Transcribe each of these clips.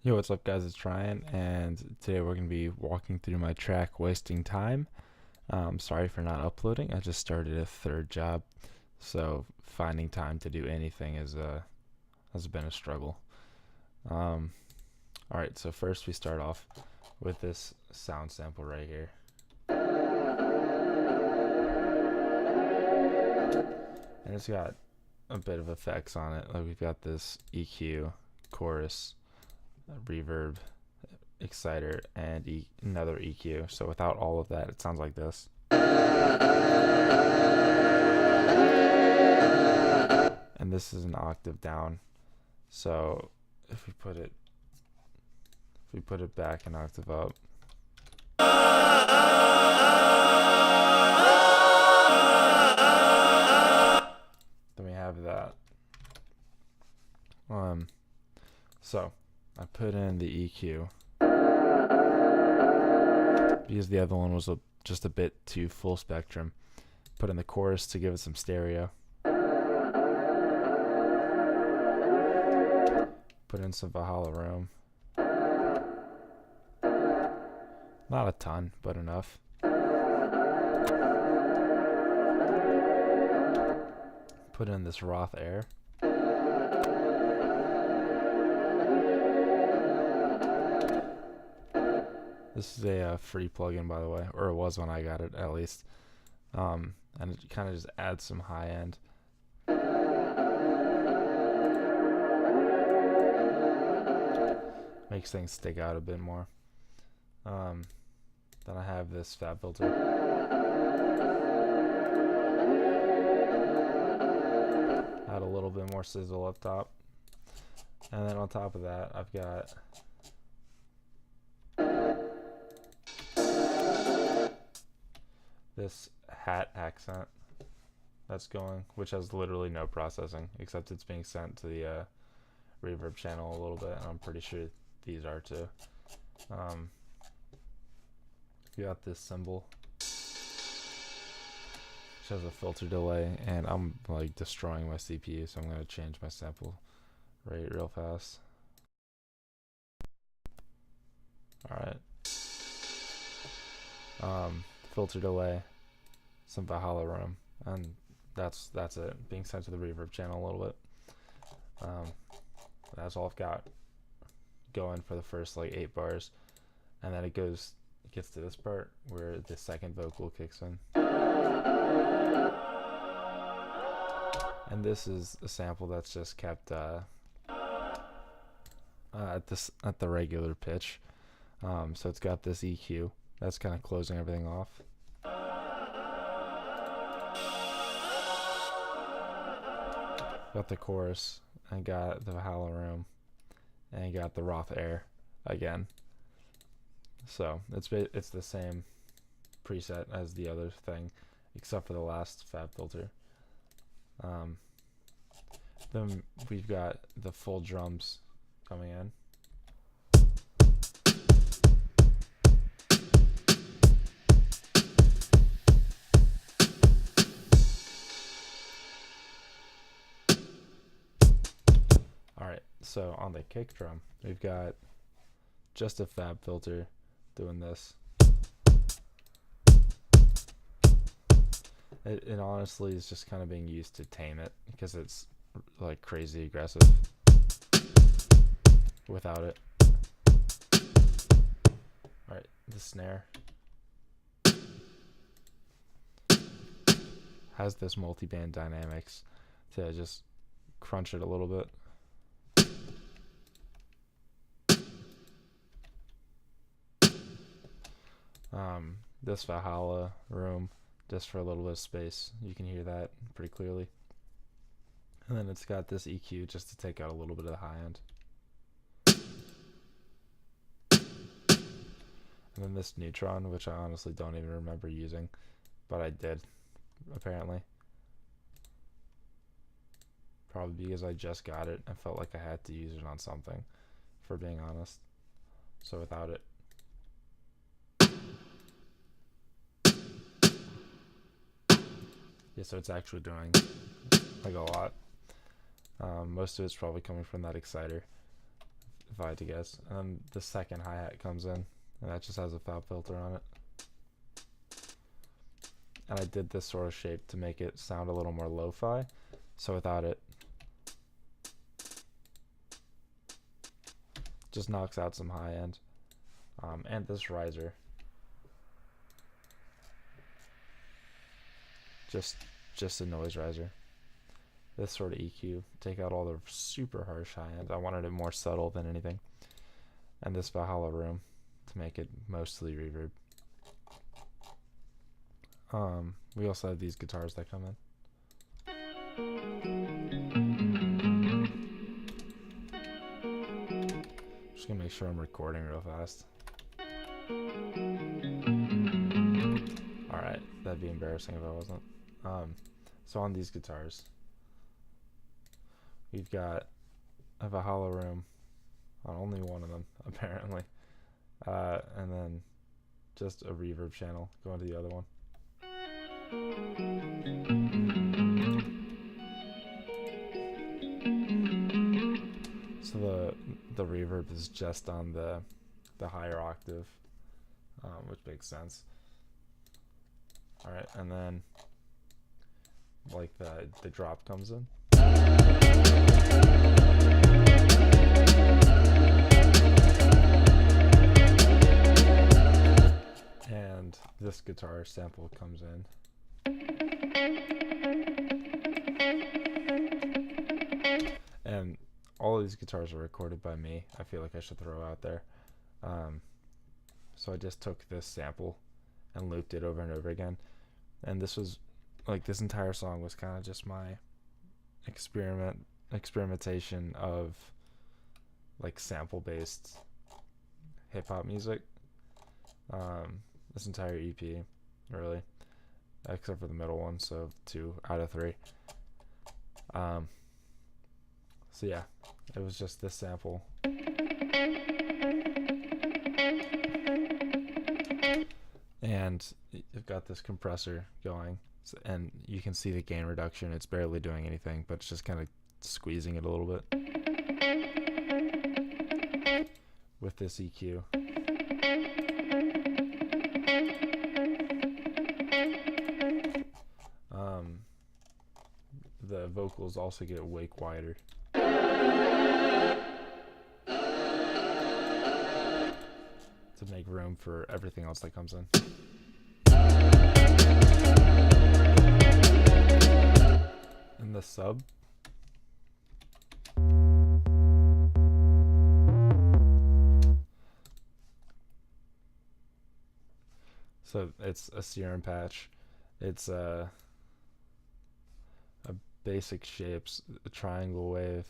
Yo, what's up, guys? It's Ryan, and today we're going to be walking through my track Wasting Time. Sorry for not uploading. I just started a third job, so finding time to do anything has been a struggle. Alright, so first we start off with this sound sample right here. And it's got a bit of effects on it. Like we've got this EQ, chorus, reverb, exciter, and another EQ. So without all of that, it sounds like this. And this is an octave down. So if we put it back an octave up, then we have that. So I put in the EQ because the other one was just a bit too full spectrum. Put in the chorus to give it some stereo. Put in some Valhalla room. Not a ton, but enough. Put in this Roth air. This is a free plugin, by the way, or it was when I got it, at least. And it kind of just adds some high end. Makes things stick out a bit more. Then I have this fab filter. Add a little bit more sizzle up top. And then on top of that, I've got this hat accent that's going, which has literally no processing, except it's being sent to the reverb channel a little bit, and I'm pretty sure these are too. You got this cymbal, which has a filter delay, and I'm like destroying my CPU, so I'm going to change my sample rate real fast. Alright. Filter delay, some Valhalla room, and that's it. Being sent to the reverb channel a little bit. That's all I've got going for the first like 8 bars, and then it gets to this part where the second vocal kicks in. And this is a sample that's just kept at the regular pitch. So it's got this EQ that's kind of closing everything off. Got the chorus, and got the Valhalla room, and got the Roth air again. So it's the same preset as the other thing, except for the last fab filter. Then we've got the full drums coming in. Alright, so on the kick drum, we've got just a fab filter doing this. It honestly is just kind of being used to tame it because it's like crazy aggressive without it. Alright, the snare has this multi-band dynamics to just crunch it a little bit. This Valhalla room, just for a little bit of space, you can hear that pretty clearly. And then it's got this EQ just to take out a little bit of the high end. And then this neutron, which I honestly don't even remember using, but I did, apparently. Probably because I just got it and felt like I had to use it on something, for being honest. So without it, yeah, so it's actually doing like a lot. Most of it's probably coming from that exciter. if I had to guess. And then the second hi-hat comes in, and that just has a fab filter on it. And I did this sort of shape to make it sound a little more lo-fi, so without it, just knocks out some high end. And this riser, just a noise riser. This sort of EQ, take out all the super harsh high end. I wanted it more subtle than anything. And this Valhalla room to make it mostly reverb. We also have these guitars that come in. Just gonna make sure I'm recording real fast. Alright, that'd be embarrassing if I wasn't. So on these guitars, we've got a Valhalla room on only one of them, apparently. And then just a reverb channel going to the other one. So the reverb is just on the higher octave, which makes sense. Alright, and then like the drop comes in. And this guitar sample comes in. And all of these guitars are recorded by me. I feel like I should throw out there. So I just took this sample and looped it over and over again. And this was like, this entire song was kind of just my experimentation of like sample based hip hop music. This entire EP, really, except for the middle one, so 2 out of 3. So yeah, it was just this sample. And you've got this compressor going, and you can see the gain reduction. It's barely doing anything, but it's just kind of squeezing it a little bit. With this EQ. The vocals also get way quieter. To make room for everything else that comes in. And the sub. So it's a serum patch. It's a basic shapes, a triangle wave.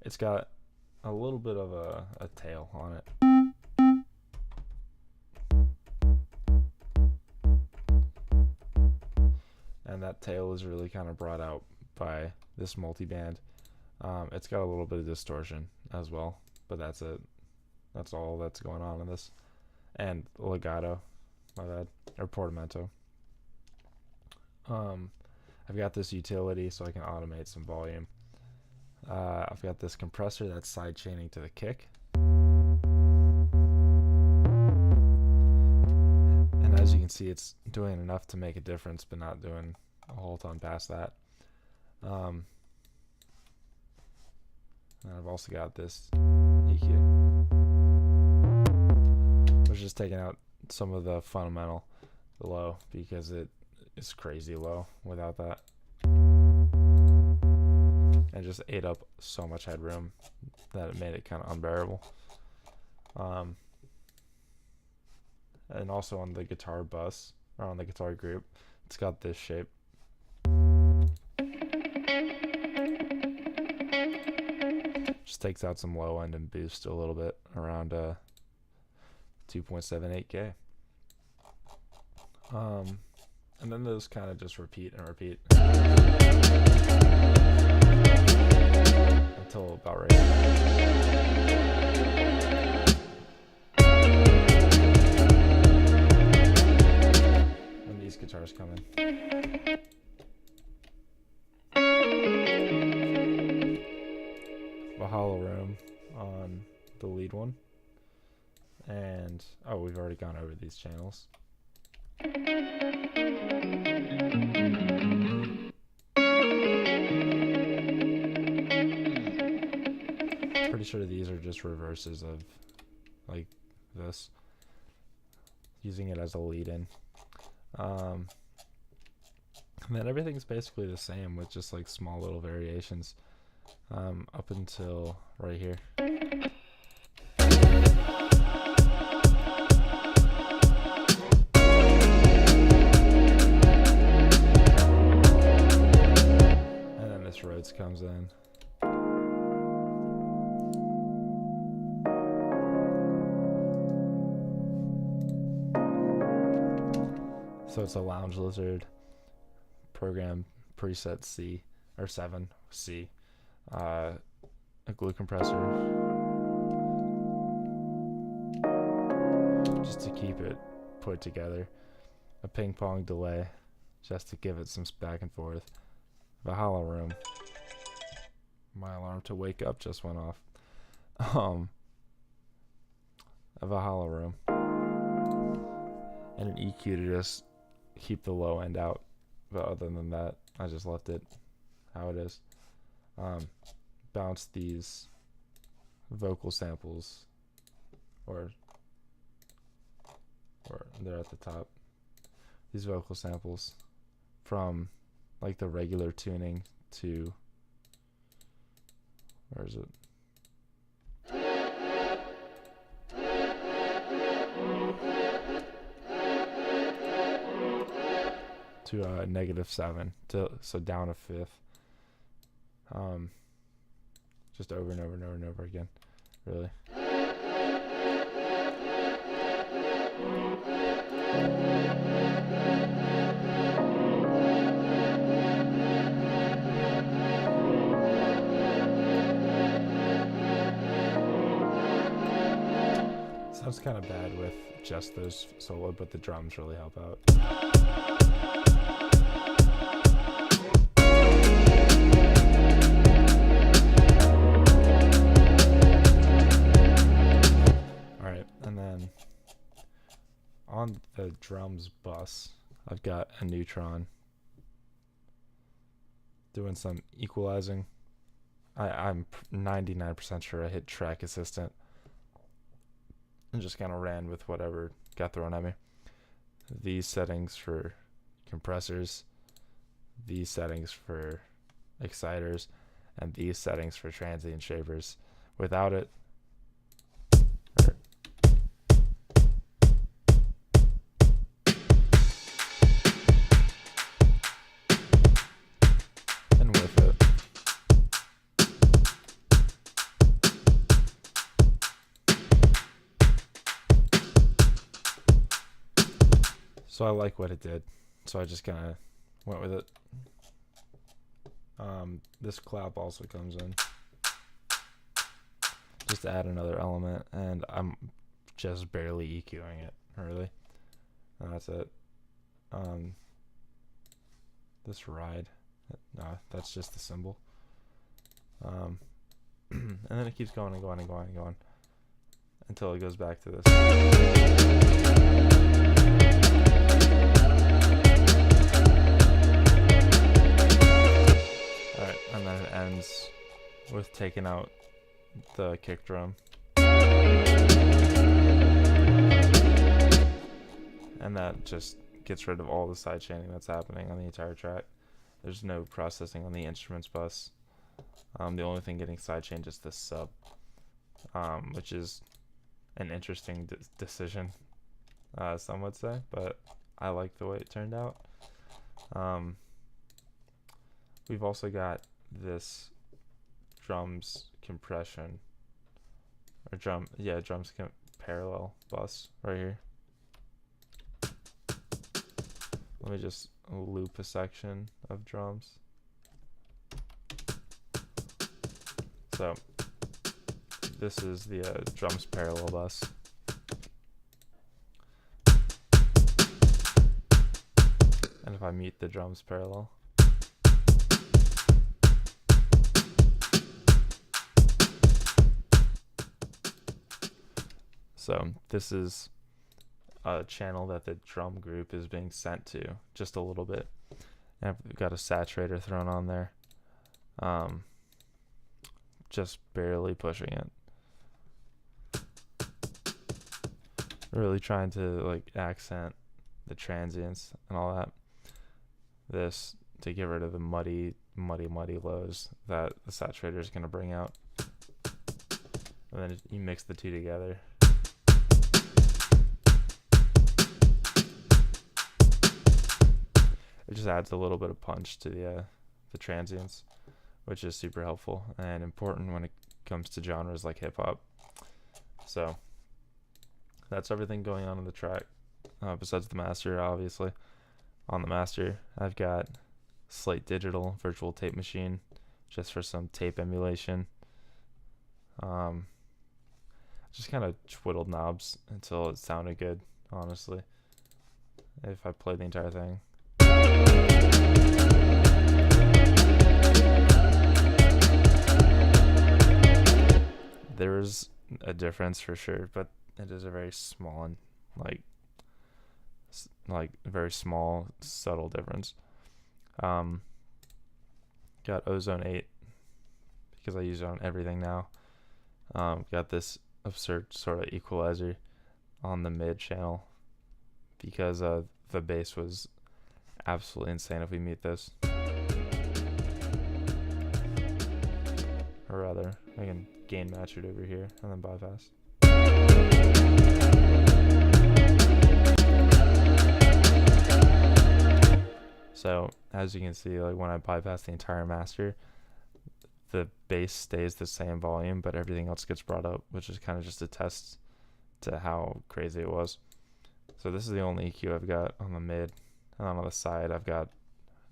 It's got a little bit of a tail on it. And that tail is really kind of brought out by this multiband. It's got a little bit of distortion as well, but that's it. That's all that's going on in this. And legato, my bad, or portamento. I've got this utility so I can automate some volume. I've got this compressor that's side chaining to the kick. And as you can see, it's doing enough to make a difference, but not doing a whole ton past that. And I've also got this EQ, which is taking out some of the fundamental low because it's crazy low without that. And just ate up so much headroom that it made it kind of unbearable. And also on the guitar bus, or on the guitar group, it's got this shape. Just takes out some low end and boost a little bit around 2.78K. And then those kind of just repeat and repeat until about right. When these guitars come in. Valhalla room on the lead one. And, oh, we've already gone over these channels. Pretty sure these are just reverses of like this, using it as a lead-in. And then everything's basically the same with just like small little variations up until right here. And then this Rhodes comes in. So it's a Lounge Lizard program preset C or 7C, a glue compressor, just to keep it put together, a ping pong delay just to give it some back and forth, a hollow room. My alarm to wake up just went off. Of a hollow room, and an EQ to just keep the low end out, but other than that I just left it how it is. Bounce these vocal samples, or they're at the top, these vocal samples from like the regular tuning to, where is it, to -7, so down a fifth, just over and over and over and over again, really. Sounds kind of bad with just those solo, but the drums really help out. Alright, and then on the drums bus, I've got a neutron doing some equalizing. I'm 99% sure I hit track assistant and just kind of ran with whatever got thrown at me. These settings for compressors, these settings for exciters, and these settings for transient shapers. Without it, and with it, so I like what it did, so I just kind of went with it. This clap also comes in just to add another element, and I'm just barely EQing it, really, and that's it. This ride, no, that's just the cymbal. And then it keeps going and going and going and going until it goes back to this. Alright, and then it ends with taking out the kick drum. And that just gets rid of all the side chaining that's happening on the entire track. There's no processing on the instruments bus. The only thing getting sidechained is this sub, which is an interesting decision, some would say, but I like the way it turned out. We've also got this drums compression, or drums parallel bus right here. Let me just loop a section of drums. So this is the drums parallel bus. And if I mute the drums parallel, So this is a channel that the drum group is being sent to, just a little bit. And I've got a saturator thrown on there. Just barely pushing it. Really trying to like accent the transients and all that. This to get rid of the muddy lows that the saturator is going to bring out. And then you mix the two together. It just adds a little bit of punch to the transients, which is super helpful and important when it comes to genres like hip hop. So that's everything going on in the track, besides the master, obviously. On the master, I've got Slate Digital Virtual Tape Machine, just for some tape emulation. Just kind of twiddled knobs until it sounded good, honestly. If I played the entire thing. There's a difference for sure, but it is a very small and like very small, subtle difference. Got Ozone 8 because I use it on everything now. Got this absurd sort of equalizer on the mid channel because the bass was absolutely insane if we mute this. Or rather, I can gain match it over here and then bypass. So as you can see, like when I bypass the entire master, the bass stays the same volume, but everything else gets brought up, which is kind of just a test to how crazy it was. So this is the only EQ I've got on the mid, and on the side I've got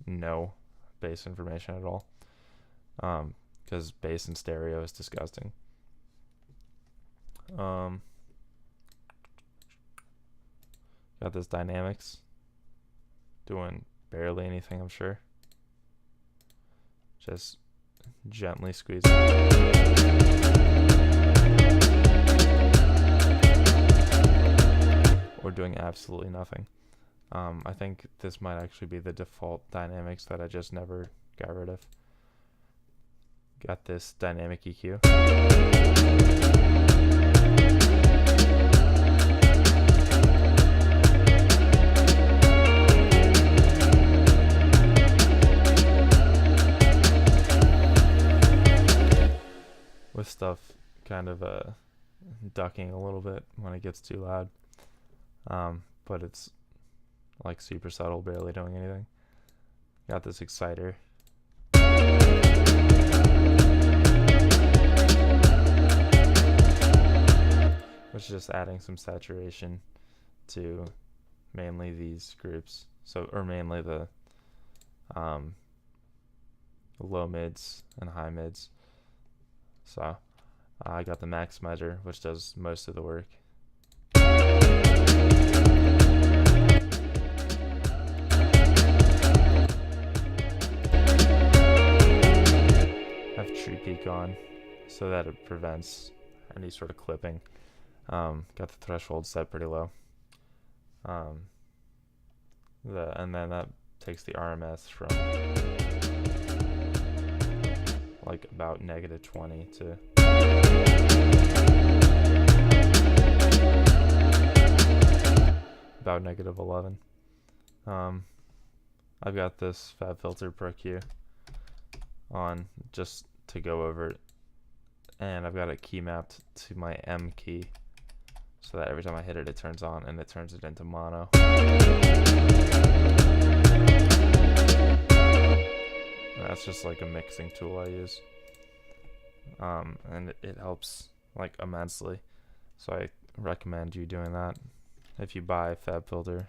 no bass information at all, because bass in stereo is disgusting. Got this dynamics doing barely anything, I'm sure. Just gently squeezing. Or doing absolutely nothing. I think this might actually be the default dynamics that I just never got rid of. Got this dynamic EQ. With stuff kind of ducking a little bit when it gets too loud, but it's like super subtle, barely doing anything. Got this exciter, which is just adding some saturation to mainly these groups, or mainly the low mids and high mids. So I got the maximizer, which does most of the work. I have tree peak on so that it prevents any sort of clipping. Got the threshold set pretty low. And then that takes the RMS from like about -20 to about -11. I've got this Fab Filter ProQ on just to go over it, and I've got it key mapped to my M key so that every time I hit it, it turns on and it turns it into mono. That's just like a mixing tool I use, and it helps like immensely, so I recommend you doing that. If you buy Fab Filter,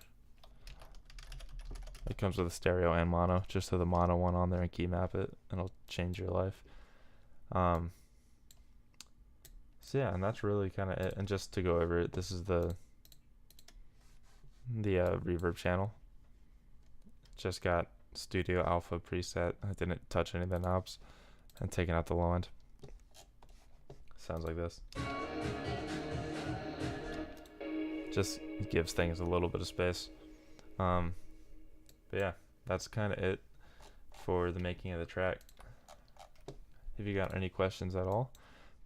it comes with a stereo and mono. Just throw the mono one on there and key map it, and it'll change your life. So yeah, and that's really kind of it. And just to go over it, this is the reverb channel. Just got Studio Alpha preset. I didn't touch any of the knobs, and taking out the low end. Sounds like this. just gives things a little bit of space. But yeah, that's kind of it for the making of the track. If you got any questions at all,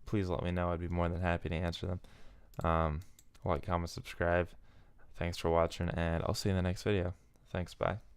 please let me know. I'd be more than happy to answer them. Like, comment, subscribe. Thanks for watching, and I'll see you in the next video. Thanks, bye.